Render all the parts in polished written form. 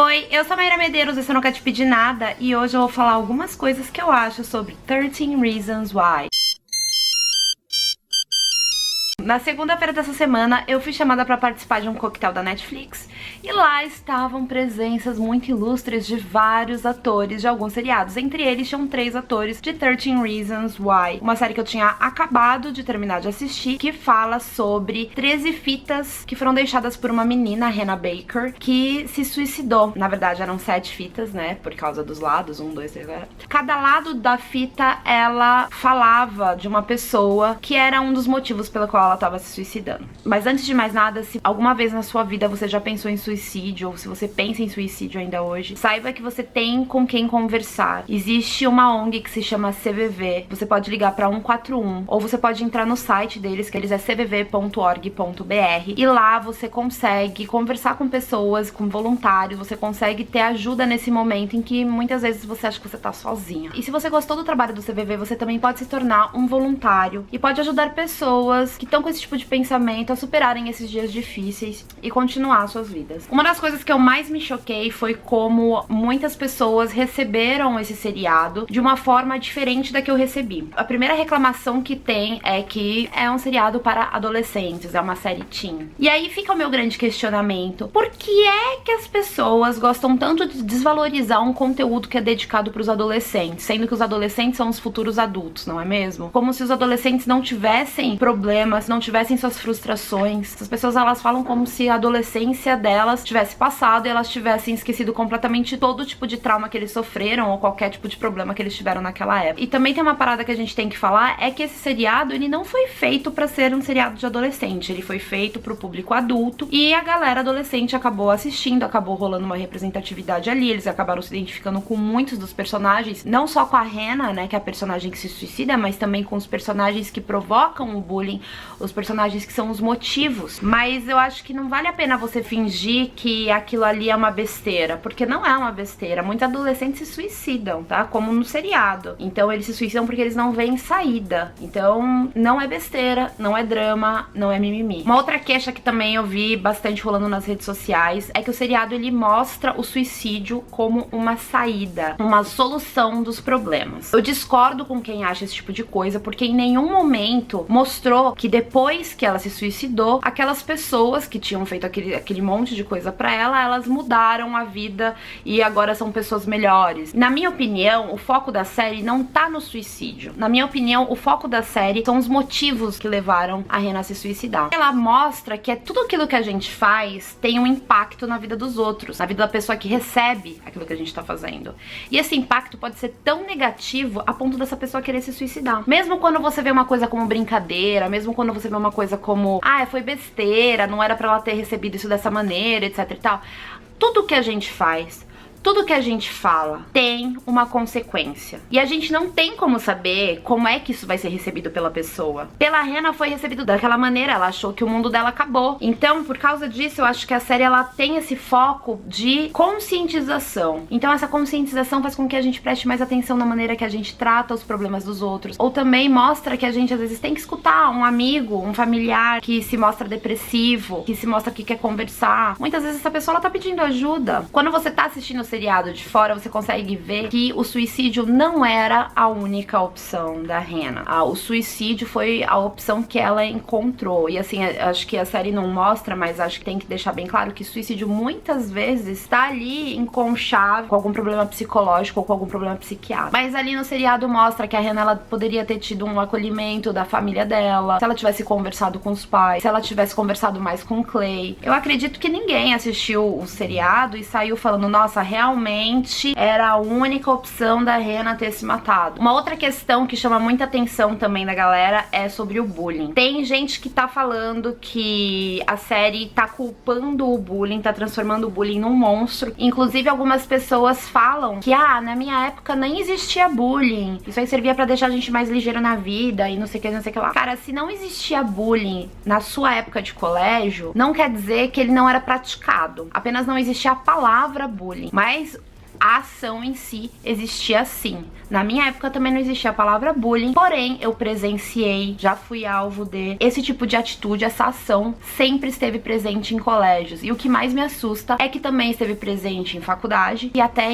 Oi, eu sou a Mayra Medeiros, esse eu Nunca Te Pedi Nada, e hoje eu vou falar algumas coisas que eu acho sobre 13 Reasons Why. Na segunda-feira dessa semana, eu fui chamada para participar de um coquetel da Netflix e lá estavam presenças muito ilustres de vários atores de alguns seriados. Entre eles, tinham 3 atores de 13 Reasons Why, uma série que eu tinha acabado de terminar de assistir, que fala sobre 13 fitas que foram deixadas por uma menina, Hannah Baker, que se suicidou. Na verdade, eram 7 fitas, né, por causa dos lados, 1, 2, 3, 4. Cada lado da fita, ela falava de uma pessoa que era um dos motivos pelo qual ela tava se suicidando. Mas antes de mais nada, se alguma vez na sua vida você já pensou em suicídio, ou se você pensa em suicídio ainda hoje, saiba que você tem com quem conversar. Existe uma ONG que se chama CVV, você pode ligar pra 141, ou você pode entrar no site deles, que eles é cvv.org.br, e lá você consegue conversar com pessoas, com voluntários, você consegue ter ajuda nesse momento em que muitas vezes você acha que você tá sozinha. E se você gostou do trabalho do CVV, você também pode se tornar um voluntário e pode ajudar pessoas que estão com esse tipo de pensamento a superarem esses dias difíceis e continuar suas vidas. Uma das coisas que eu mais me choquei foi como muitas pessoas receberam esse seriado de uma forma diferente da que eu recebi. A primeira reclamação que tem é que é um seriado para adolescentes, é uma série teen. E aí fica o meu grande questionamento: por que é que as pessoas gostam tanto de desvalorizar um conteúdo que é dedicado para os adolescentes, sendo que os adolescentes são os futuros adultos, não é mesmo? Como se os adolescentes não tivessem problemas, não tivessem suas frustrações. As pessoas, elas falam como se a adolescência delas tivesse passado e elas tivessem esquecido completamente todo tipo de trauma que eles sofreram ou qualquer tipo de problema que eles tiveram naquela época. E também tem uma parada que a gente tem que falar, é que esse seriado, ele não foi feito pra ser um seriado de adolescente, ele foi feito pro público adulto e a galera adolescente acabou assistindo, acabou rolando uma representatividade ali, eles acabaram se identificando com muitos dos personagens, não só com a Hannah, né, que é a personagem que se suicida, mas também com os personagens que provocam o bullying, os personagens que são os motivos. Mas eu acho que não vale a pena você fingir que aquilo ali é uma besteira, porque não é uma besteira. Muitos adolescentes se suicidam, tá? Como no seriado. Então eles se suicidam porque eles não veem saída. Então não é besteira, não é drama, não é mimimi. Uma outra queixa que também eu vi bastante rolando nas redes sociais é que o seriado, ele mostra o suicídio como uma saída, uma solução dos problemas. Eu discordo com quem acha esse tipo de coisa, porque em nenhum momento mostrou que depois que ela se suicidou, aquelas pessoas que tinham feito aquele monte de coisa pra ela, elas mudaram a vida e agora são pessoas melhores. Na minha opinião, o foco da série não tá no suicídio. Na minha opinião, o foco da série são os motivos que levaram a Hannah a se suicidar. Ela mostra que tudo aquilo que a gente faz tem um impacto na vida dos outros, na vida da pessoa que recebe aquilo que a gente tá fazendo. E esse impacto pode ser tão negativo a ponto dessa pessoa querer se suicidar. Mesmo quando você vê uma coisa como brincadeira, mesmo quando você vê uma coisa como, foi besteira, não era pra ela ter recebido isso dessa maneira, etc e tal. Tudo que a gente faz, tudo que a gente fala tem uma consequência. E a gente não tem como saber como é que isso vai ser recebido pela pessoa. Pela Hannah foi recebido daquela maneira, ela achou que o mundo dela acabou. Então, por causa disso, eu acho que a série, ela tem esse foco de conscientização. Então essa conscientização faz com que a gente preste mais atenção na maneira que a gente trata os problemas dos outros. Ou também mostra que a gente às vezes tem que escutar um amigo, um familiar que se mostra depressivo, que se mostra que quer conversar. Muitas vezes essa pessoa, ela tá pedindo ajuda. Quando você tá assistindo o seriado de fora, você consegue ver que o suicídio não era a única opção da Hannah. O suicídio foi a opção que ela encontrou. E assim, acho que a série não mostra, mas acho que tem que deixar bem claro que suicídio muitas vezes tá ali enconchado com algum problema psicológico ou com algum problema psiquiátrico. Mas ali no seriado mostra que a Hannah, ela poderia ter tido um acolhimento da família dela, se ela tivesse conversado com os pais, se ela tivesse conversado mais com o Clay. Eu acredito que ninguém assistiu o seriado e saiu falando, nossa, realmente era a única opção da Hannah ter se matado. Uma outra questão que chama muita atenção também da galera é sobre o bullying. Tem gente que tá falando que a série tá culpando o bullying, tá transformando o bullying num monstro. Inclusive, algumas pessoas falam que, na minha época nem existia bullying. Isso aí servia pra deixar a gente mais ligeiro na vida e não sei o que, não sei o que lá. Cara, se não existia bullying na sua época de colégio, não quer dizer que ele não era praticado. Apenas não existia a palavra bullying. Mas A ação em si existia sim. Na minha época também não existia a palavra bullying, porém eu presenciei, já fui alvo de esse tipo de atitude, essa ação sempre esteve presente em colégios. E o que mais me assusta é que também esteve presente em faculdade e até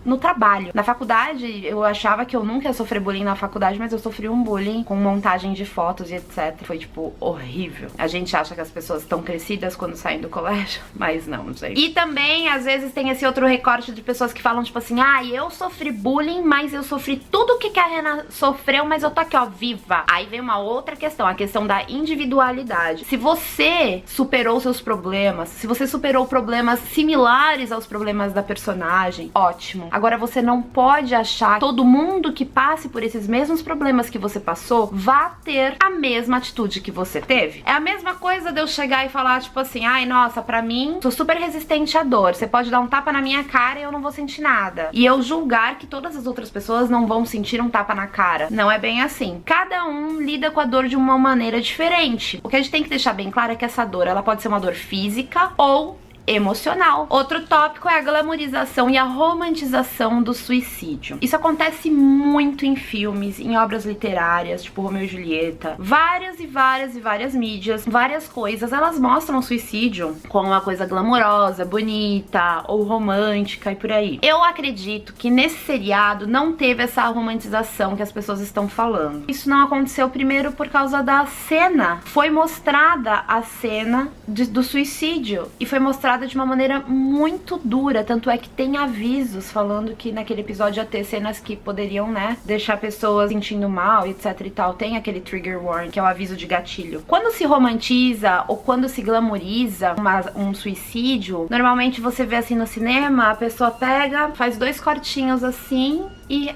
no trabalho. Na faculdade, eu achava que eu nunca ia sofrer bullying na faculdade, mas eu sofri um bullying com montagem de fotos e etc. Foi, tipo, horrível. A gente acha que as pessoas estão crescidas quando saem do colégio, mas não, gente. E também, às vezes, tem esse outro recorte de pessoas que falam, tipo assim, eu sofri bullying, mas eu sofri tudo que a Rena sofreu, mas eu tô aqui, ó, viva. Aí vem uma outra questão, a questão da individualidade. Se você superou seus problemas, se você superou problemas similares aos problemas da personagem, ótimo. Agora, você não pode achar que todo mundo que passe por esses mesmos problemas que você passou vá ter a mesma atitude que você teve. É a mesma coisa de eu chegar e falar, tipo assim, ai, nossa, pra mim, sou super resistente à dor. Você pode dar um tapa na minha cara e eu não vou sentir nada. E eu julgar que todas as outras pessoas não vão sentir um tapa na cara. Não é bem assim. Cada um lida com a dor de uma maneira diferente. O que a gente tem que deixar bem claro é que essa dor, ela pode ser uma dor física ou emocional. Outro tópico é a glamorização e a romantização do suicídio. Isso acontece muito em filmes, em obras literárias, tipo Romeu e Julieta. Várias e várias e várias mídias, várias coisas, elas mostram o suicídio como uma coisa glamourosa, bonita ou romântica e por aí. Eu acredito que nesse seriado não teve essa romantização que as pessoas estão falando. Isso não aconteceu primeiro por causa da cena. Foi mostrada a cena do suicídio e foi mostrada de uma maneira muito dura, tanto é que tem avisos falando que naquele episódio ia ter cenas que poderiam, né, deixar pessoas sentindo mal, etc e tal. Tem aquele trigger warning, que é o aviso de gatilho. Quando se romantiza ou quando se glamoriza um suicídio, normalmente você vê assim no cinema, a pessoa pega, faz 2 cortinhos assim e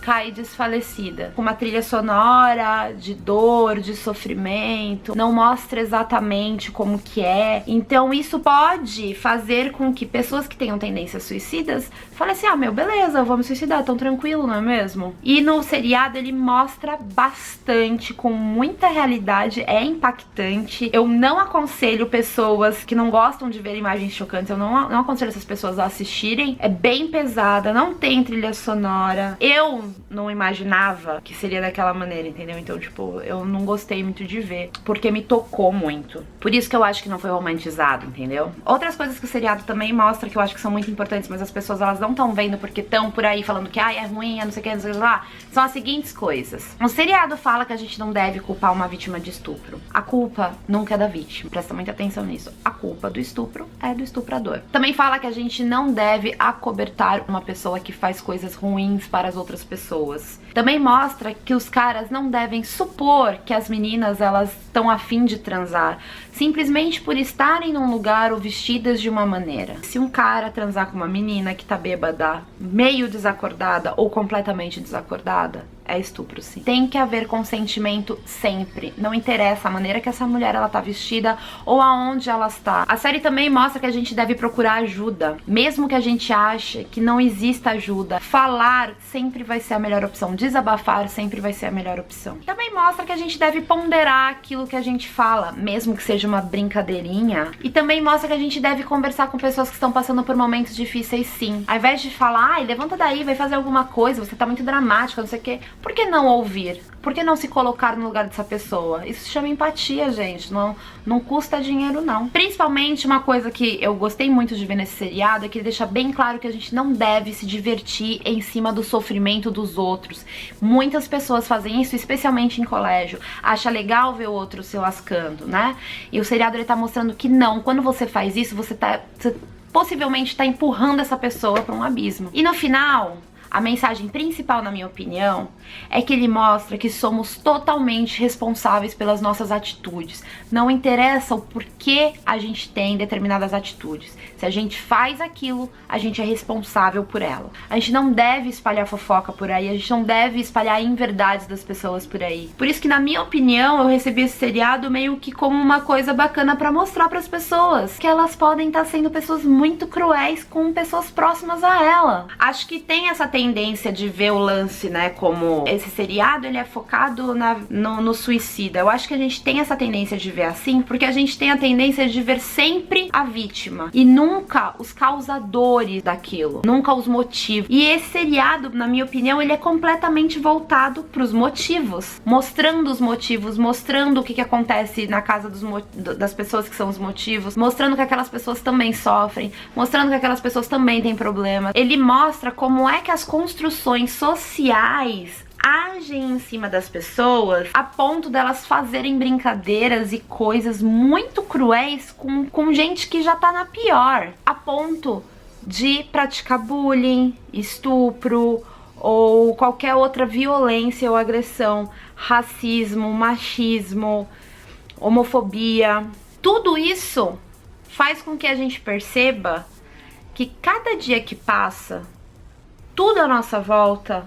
cai desfalecida. Com uma trilha sonora de dor, de sofrimento, não mostra exatamente como que é. Então isso pode fazer com que pessoas que tenham tendências suicidas falem assim, meu, beleza, eu vou me suicidar, tão tranquilo, não é mesmo? E no seriado ele mostra bastante, com muita realidade, é impactante. Eu não aconselho pessoas que não gostam de ver imagens chocantes, eu não aconselho essas pessoas a assistirem. É bem pesada, não tem trilha sonora. Eu não imaginava que seria daquela maneira, entendeu? Então, tipo, eu não gostei muito de ver, porque me tocou muito. Por isso que eu acho que não foi romantizado, entendeu? Outras coisas que o seriado também mostra, que eu acho que são muito importantes, mas as pessoas, elas não estão vendo porque estão por aí falando que, é ruim, não sei o que, não sei o que lá, são as seguintes coisas. O seriado fala que a gente não deve culpar uma vítima de estupro. A culpa nunca é da vítima. Presta muita atenção nisso. A culpa do estupro é do estuprador. Também fala que a gente não deve acobertar uma pessoa que faz coisas ruins para as outras pessoas. Também mostra que os caras não devem supor que as meninas, elas estão a fim de transar, simplesmente por estarem num lugar ou vestidas de uma maneira. Se um cara transar com uma menina que tá bêbada, meio desacordada ou completamente desacordada, é estupro, sim. Tem que haver consentimento sempre. Não interessa a maneira que essa mulher ela tá vestida ou aonde ela está. A série também mostra que a gente deve procurar ajuda, mesmo que a gente ache que não exista ajuda. Falar sempre vai ser a melhor opção. Desabafar sempre vai ser a melhor opção. Também mostra que a gente deve ponderar aquilo que a gente fala, mesmo que seja uma brincadeirinha. E também mostra que a gente deve conversar com pessoas que estão passando por momentos difíceis, sim. Ao invés de falar, levanta daí, vai fazer alguma coisa, você tá muito dramática, não sei o quê. Por que não ouvir? Por que não se colocar no lugar dessa pessoa? Isso se chama empatia, gente. Não custa dinheiro, não. Principalmente uma coisa que eu gostei muito de ver nesse seriado é que ele deixa bem claro que a gente não deve se divertir em cima do sofrimento dos outros. Muitas pessoas fazem isso, especialmente em colégio. Acha legal ver o outro se lascando, né? E o seriado ele tá mostrando que não. Quando você faz isso, você possivelmente tá empurrando essa pessoa para um abismo. E no final, a mensagem principal, na minha opinião, é que ele mostra que somos totalmente responsáveis pelas nossas atitudes. Não interessa o porquê a gente tem determinadas atitudes. Se a gente faz aquilo, a gente é responsável por ela. A gente não deve espalhar fofoca por aí, a gente não deve espalhar inverdades das pessoas por aí. Por isso que, na minha opinião, eu recebi esse seriado meio que como uma coisa bacana pra mostrar pras pessoas que elas podem estar sendo pessoas muito cruéis com pessoas próximas a ela. Acho que tem essa tendência tendência de ver o lance, né, como esse seriado, ele é focado no suicida. Eu acho que a gente tem essa tendência de ver assim, porque a gente tem a tendência de ver sempre a vítima e nunca os causadores daquilo, nunca os motivos. E esse seriado, na minha opinião, ele é completamente voltado pros motivos, mostrando os motivos, mostrando o que acontece na casa das pessoas que são os motivos, mostrando que aquelas pessoas também sofrem, mostrando que aquelas pessoas também têm problemas. Ele mostra como é que as construções sociais agem em cima das pessoas a ponto delas fazerem brincadeiras e coisas muito cruéis com gente que já tá na pior, a ponto de praticar bullying, estupro ou qualquer outra violência ou agressão, racismo, machismo, homofobia. Tudo isso faz com que a gente perceba que cada dia que passa, tudo à nossa volta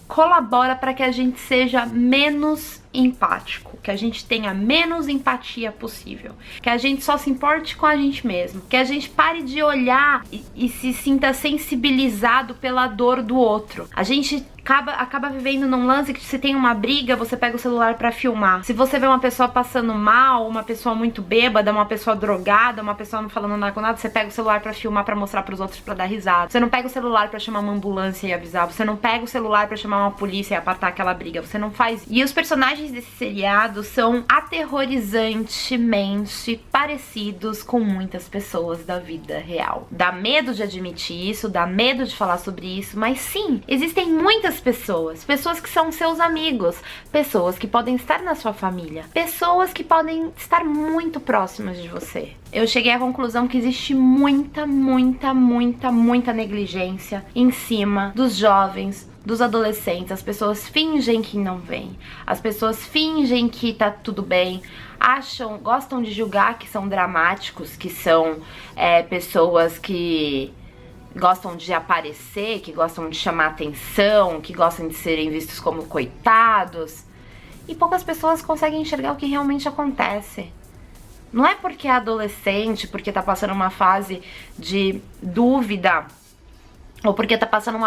colabora para que a gente seja menos empático, que a gente tenha menos empatia possível, que a gente só se importe com a gente mesmo, que a gente pare de olhar e se sinta sensibilizado pela dor do outro. A gente acaba vivendo num lance que se tem uma briga, você pega o celular pra filmar. Se você vê uma pessoa passando mal, uma pessoa muito bêbada, uma pessoa drogada, uma pessoa não falando nada com nada, você pega o celular pra filmar, pra mostrar pros outros, pra dar risada. Você não pega o celular pra chamar uma ambulância e avisar. Você não pega o celular pra chamar uma polícia e apartar aquela briga. Você não faz. E os personagens desse seriado são aterrorizantemente parecidos com muitas pessoas da vida real. Dá medo de admitir isso, dá medo de falar sobre isso, mas sim, existem muitas pessoas que são seus amigos, pessoas que podem estar na sua família, pessoas que podem estar muito próximas de você. Eu cheguei à conclusão que existe muita negligência em cima dos jovens, dos adolescentes. As pessoas fingem que não vêm, as pessoas fingem que tá tudo bem, gostam de julgar que são dramáticos, que são pessoas que gostam de aparecer, que gostam de chamar atenção, que gostam de serem vistos como coitados. E poucas pessoas conseguem enxergar o que realmente acontece. Não é porque é adolescente, porque tá passando uma fase de dúvida, ou porque tá passando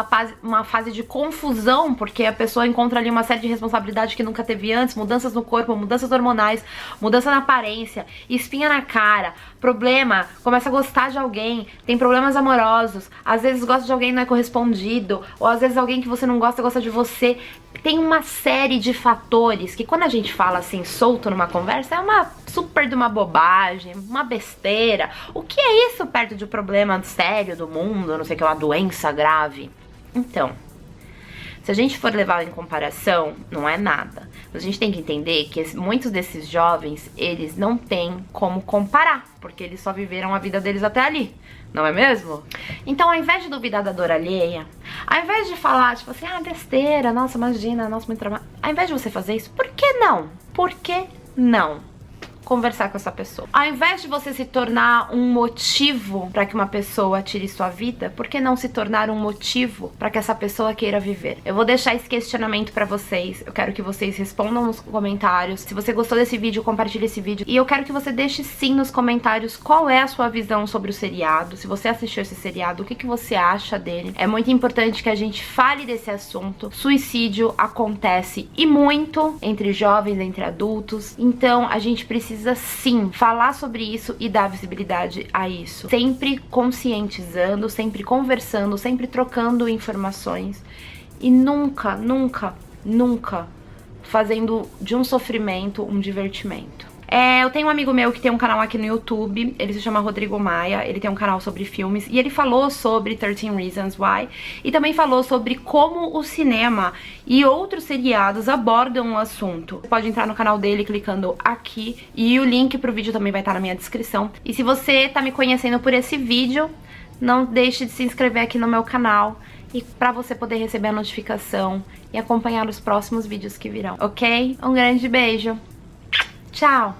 uma fase de confusão, porque a pessoa encontra ali uma série de responsabilidades que nunca teve antes, mudanças no corpo, mudanças hormonais, mudança na aparência, espinha na cara, problema, começa a gostar de alguém, tem problemas amorosos, às vezes gosta de alguém e não é correspondido, ou às vezes alguém que você não gosta de você. Tem uma série de fatores que quando a gente fala assim solto numa conversa é uma super de uma bobagem, uma besteira. O que é isso perto de um problema sério do mundo, não sei o que, uma doença grave? Então, se a gente for levar em comparação, não é nada. Mas a gente tem que entender que muitos desses jovens, eles não têm como comparar, porque eles só viveram a vida deles até ali, não é mesmo? Então, ao invés de duvidar da dor alheia, ao invés de falar, tipo assim, besteira, nossa, imagina, nossa, muito trabalho. Ao invés de você fazer isso, por que não? Por que não conversar com essa pessoa? Ao invés de você se tornar um motivo para que uma pessoa tire sua vida, por que não se tornar um motivo para que essa pessoa queira viver? Eu vou deixar esse questionamento para vocês. Eu quero que vocês respondam nos comentários. Se você gostou desse vídeo, compartilhe esse vídeo. E eu quero que você deixe sim nos comentários qual é a sua visão sobre o seriado. Se você assistiu esse seriado, o que você acha dele? É muito importante que a gente fale desse assunto. Suicídio acontece e muito entre jovens, entre adultos. Então a gente precisa sim falar sobre isso e dar visibilidade a isso, sempre conscientizando, sempre conversando, sempre trocando informações e nunca fazendo de um sofrimento um divertimento. Eu tenho um amigo meu que tem um canal aqui no YouTube, ele se chama Rodrigo Maia, ele tem um canal sobre filmes, e ele falou sobre 13 Reasons Why, e também falou sobre como o cinema e outros seriados abordam o assunto. Você pode entrar no canal dele clicando aqui, e o link pro vídeo também vai estar na minha descrição. E se você tá me conhecendo por esse vídeo, não deixe de se inscrever aqui no meu canal, e pra você poder receber a notificação e acompanhar os próximos vídeos que virão, ok? Um grande beijo! Tchau!